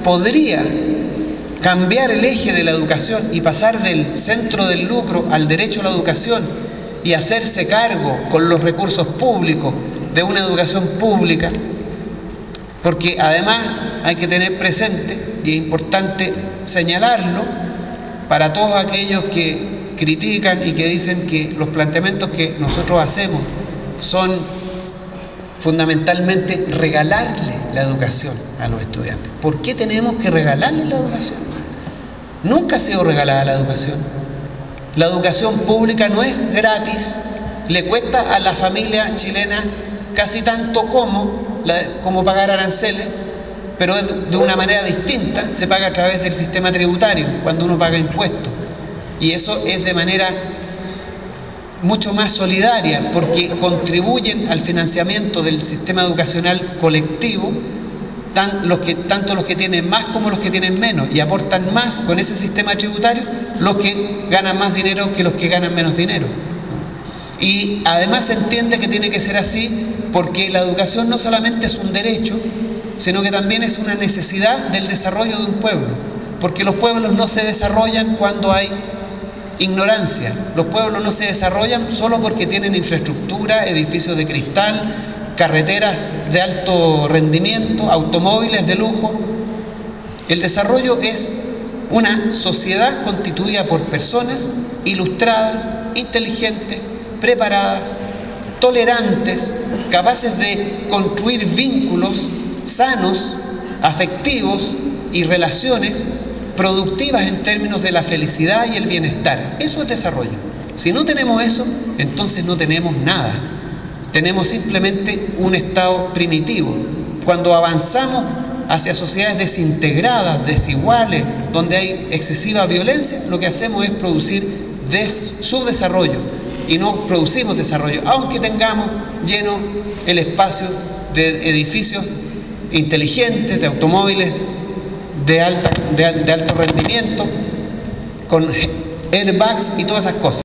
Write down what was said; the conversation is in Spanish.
podría cambiar el eje de la educación y pasar del centro del lucro al derecho a la educación y hacerse cargo con los recursos públicos de una educación pública, porque además hay que tener presente, y es importante señalarlo para todos aquellos que critican y que dicen que los planteamientos que nosotros hacemos son fundamentalmente regalarle la educación a los estudiantes. ¿Por qué tenemos que regalarle la educación? Nunca ha sido regalada la educación. La educación pública no es gratis, le cuesta a la familia chilena casi tanto como pagar aranceles, pero de una manera distinta. Se paga a través del sistema tributario, cuando uno paga impuestos, y eso es de manera mucho más solidaria, porque contribuyen al financiamiento del sistema educacional colectivo, tanto los que tienen más como los que tienen menos, y aportan más con ese sistema tributario los que ganan más dinero que los que ganan menos dinero. Y además se entiende que tiene que ser así porque la educación no solamente es un derecho, sino que también es una necesidad del desarrollo de un pueblo, porque los pueblos no se desarrollan cuando hay ignorancia. Los pueblos no se desarrollan solo porque tienen infraestructura, edificios de cristal, carreteras de alto rendimiento, automóviles de lujo. El desarrollo es una sociedad constituida por personas ilustradas, inteligentes, preparadas, tolerantes, capaces de construir vínculos sanos, afectivos y relaciones productivas en términos de la felicidad y el bienestar. Eso es desarrollo. Si no tenemos eso, entonces no tenemos nada. Tenemos simplemente un estado primitivo. Cuando avanzamos hacia sociedades desintegradas, desiguales, donde hay excesiva violencia, lo que hacemos es producir subdesarrollo, y no producimos desarrollo, aunque tengamos lleno el espacio de edificios inteligentes, de automóviles de alto rendimiento, con airbags y todas esas cosas.